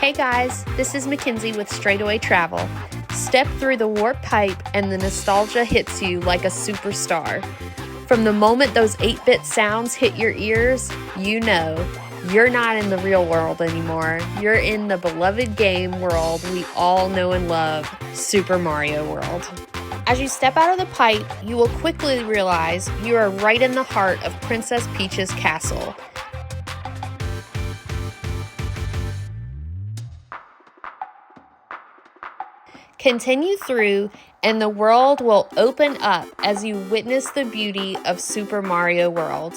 Hey guys, this is Mackenzie with Straightaway Travel. Step through the warp pipe and the nostalgia hits you like a superstar. From the moment those 8-bit sounds hit your ears, you know you're not in the real world anymore. You're in the beloved game world we all know and love, Super Mario World. As you step out of the pipe, you will quickly realize you are right in the heart of Princess Peach's castle. Continue through and the world will open up as you witness the beauty of Super Mario World.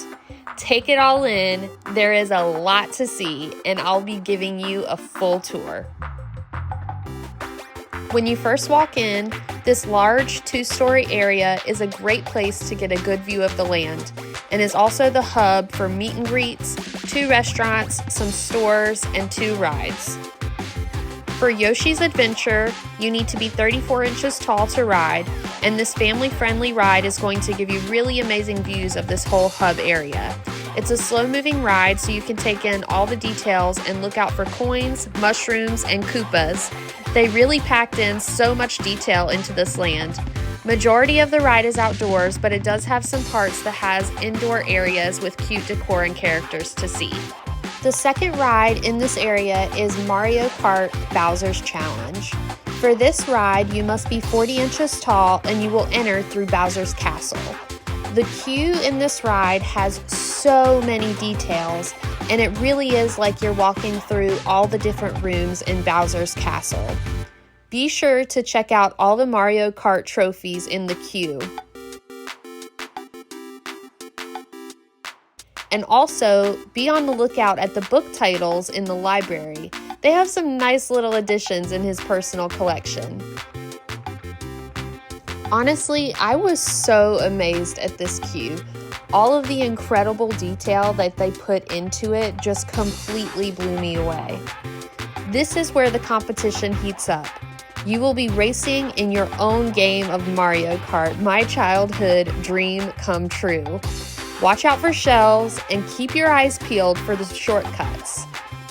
Take it all in, there is a lot to see, and I'll be giving you a full tour. When you first walk in, this large 2-story area is a great place to get a good view of the land, and is also the hub for meet and greets, 2 restaurants, some stores, and 2 rides. For Yoshi's Adventure, you need to be 34 inches tall to ride, and this family-friendly ride is going to give you really amazing views of this whole hub area. It's a slow-moving ride, so you can take in all the details and look out for coins, mushrooms, and Koopas. They really packed in so much detail into this land. Majority of the ride is outdoors, but it does have some parts that has indoor areas with cute decor and characters to see. The second ride in this area is Mario Kart Bowser's Challenge. For this ride, you must be 40 inches tall and you will enter through Bowser's Castle. The queue in this ride has so many details, and it really is like you're walking through all the different rooms in Bowser's Castle. Be sure to check out all the Mario Kart trophies in the queue. And also, be on the lookout at the book titles in the library. They have some nice little additions in his personal collection. Honestly, I was so amazed at this queue. All of the incredible detail that they put into it just completely blew me away. This is where the competition heats up. You will be racing in your own game of Mario Kart, my childhood dream come true. Watch out for shells and keep your eyes peeled for the shortcuts.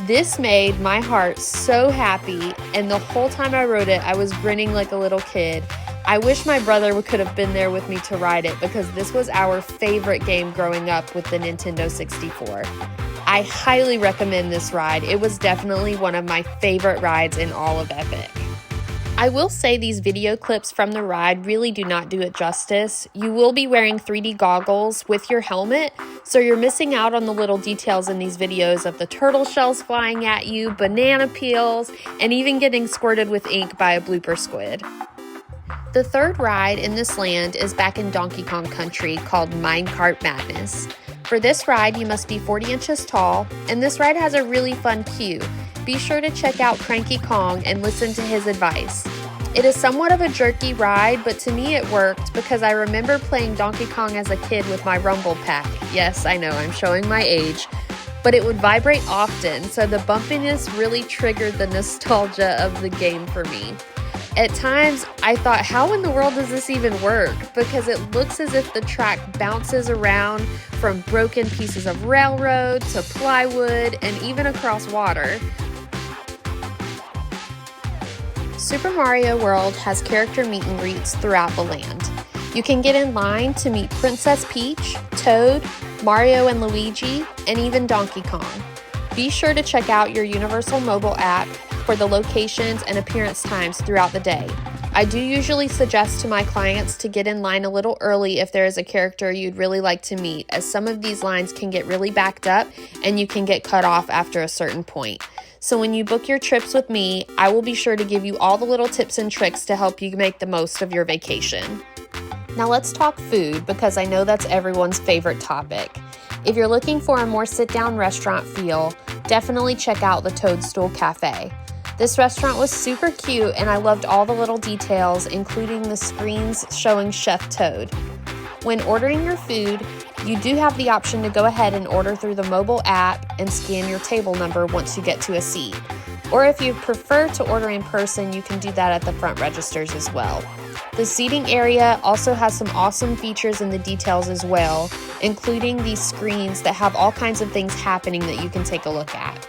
This made my heart so happy, and the whole time I rode it, I was grinning like a little kid. I wish my brother could have been there with me to ride it, because this was our favorite game growing up with the Nintendo 64. I highly recommend this ride. It was definitely one of my favorite rides in all of Epic. I will say these video clips from the ride really do not do it justice. You will be wearing 3D goggles with your helmet, so you're missing out on the little details in these videos of the turtle shells flying at you, banana peels, and even getting squirted with ink by a blooper squid. The third ride in this land is back in Donkey Kong Country called Minecart Madness. For this ride, you must be 40 inches tall, and this ride has a really fun queue. Be sure to check out Cranky Kong and listen to his advice. It is somewhat of a jerky ride, but to me it worked because I remember playing Donkey Kong as a kid with my Rumble Pack. Yes, I know, I'm showing my age. But it would vibrate often, so the bumpiness really triggered the nostalgia of the game for me. At times, I thought, how in the world does this even work? Because it looks as if the track bounces around from broken pieces of railroad to plywood and even across water. Super Mario World has character meet and greets throughout the land. You can get in line to meet Princess Peach, Toad, Mario and Luigi, and even Donkey Kong. Be sure to check out your Universal mobile app for the locations and appearance times throughout the day. I do usually suggest to my clients to get in line a little early if there is a character you'd really like to meet, as some of these lines can get really backed up and you can get cut off after a certain point. So when you book your trips with me, I will be sure to give you all the little tips and tricks to help you make the most of your vacation. Now let's talk food, because I know that's everyone's favorite topic. If you're looking for a more sit-down restaurant feel, definitely check out the Toadstool Cafe. This restaurant was super cute, and I loved all the little details, including the screens showing Chef Toad. When ordering your food, you do have the option to go ahead and order through the mobile app and scan your table number once you get to a seat. Or if you prefer to order in person, you can do that at the front registers as well. The seating area also has some awesome features in the details as well, including these screens that have all kinds of things happening that you can take a look at.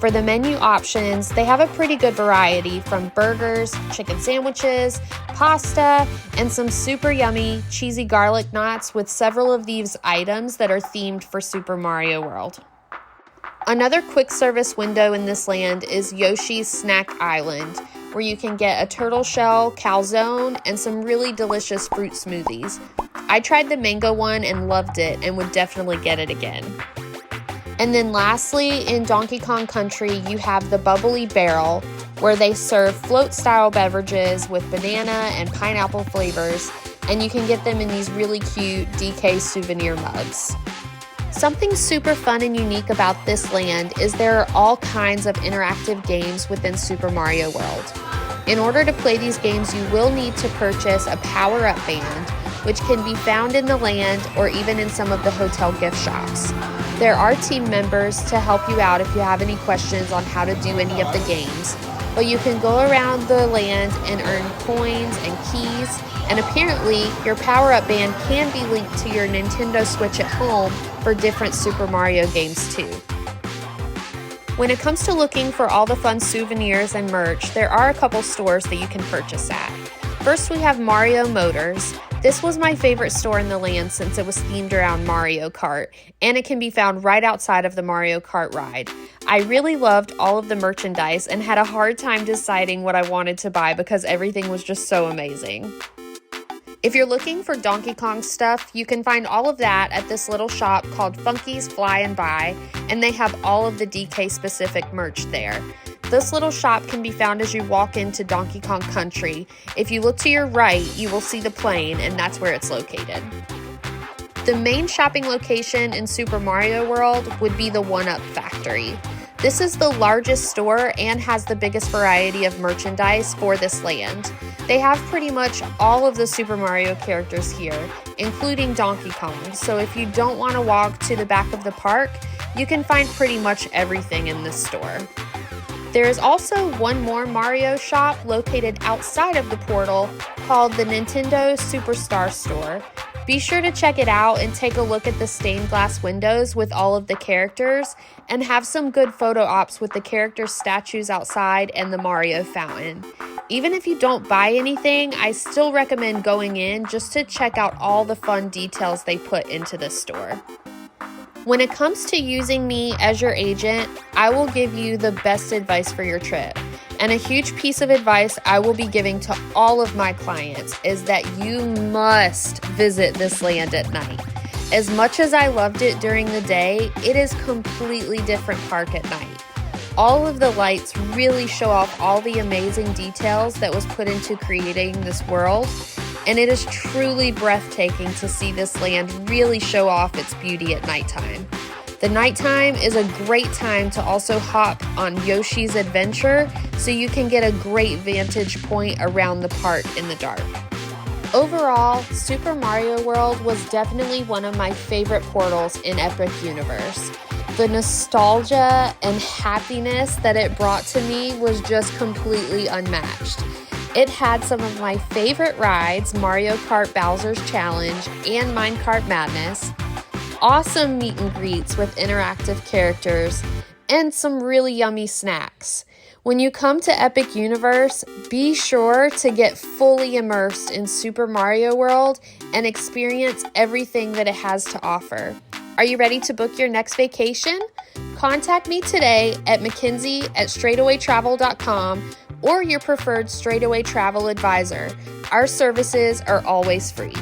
For the menu options, they have a pretty good variety from burgers, chicken sandwiches, pasta, and some super yummy cheesy garlic knots with several of these items that are themed for Super Mario World. Another quick service window in this land is Yoshi's Snack Island, where you can get a turtle shell, calzone, and some really delicious fruit smoothies. I tried the mango one and loved it and would definitely get it again. And then lastly, in Donkey Kong Country, you have the Bubbly Barrel, where they serve float-style beverages with banana and pineapple flavors, and you can get them in these really cute DK souvenir mugs. Something super fun and unique about this land is there are all kinds of interactive games within Super Mario World. In order to play these games, you will need to purchase a power-up band, which can be found in the land or even in some of the hotel gift shops. There are team members to help you out if you have any questions on how to do any of the games, but you can go around the land and earn coins and keys, and apparently your power-up band can be linked to your Nintendo Switch at home for different Super Mario games too. When it comes to looking for all the fun souvenirs and merch, there are a couple stores that you can purchase at. First, we have Mario Motors. This was my favorite store in the land since it was themed around Mario Kart, and it can be found right outside of the Mario Kart ride. I really loved all of the merchandise and had a hard time deciding what I wanted to buy because everything was just so amazing. If you're looking for Donkey Kong stuff, you can find all of that at this little shop called Funky's Fly and Buy, and they have all of the DK specific merch there. This little shop can be found as you walk into Donkey Kong Country. If you look to your right, you will see the plane, and that's where it's located. The main shopping location in Super Mario World would be the 1-Up Factory. This is the largest store and has the biggest variety of merchandise for this land. They have pretty much all of the Super Mario characters here, including Donkey Kong, so if you don't want to walk to the back of the park, you can find pretty much everything in this store. There is also one more Mario shop located outside of the portal called the Nintendo Superstar Store. Be sure to check it out and take a look at the stained glass windows with all of the characters and have some good photo ops with the character statues outside and the Mario fountain. Even if you don't buy anything, I still recommend going in just to check out all the fun details they put into this store. When it comes to using me as your agent, I will give you the best advice for your trip. And a huge piece of advice I will be giving to all of my clients is that you must visit this land at night. As much as I loved it during the day, it is a completely different park at night. All of the lights really show off all the amazing details that was put into creating this world, and it is truly breathtaking to see this land really show off its beauty at nighttime. The nighttime is a great time to also hop on Yoshi's Adventure so you can get a great vantage point around the park in the dark. Overall, Super Mario World was definitely one of my favorite portals in Epic Universe. The nostalgia and happiness that it brought to me was just completely unmatched. It had some of my favorite rides, Mario Kart Bowser's Challenge and Minecart Madness, awesome meet and greets with interactive characters, and some really yummy snacks. When you come to Epic Universe, be sure to get fully immersed in Super Mario World and experience everything that it has to offer. Are you ready to book your next vacation? Contact me today at Mackenzie@straightawaytravel.com or your preferred Straightaway Travel advisor. Our services are always free.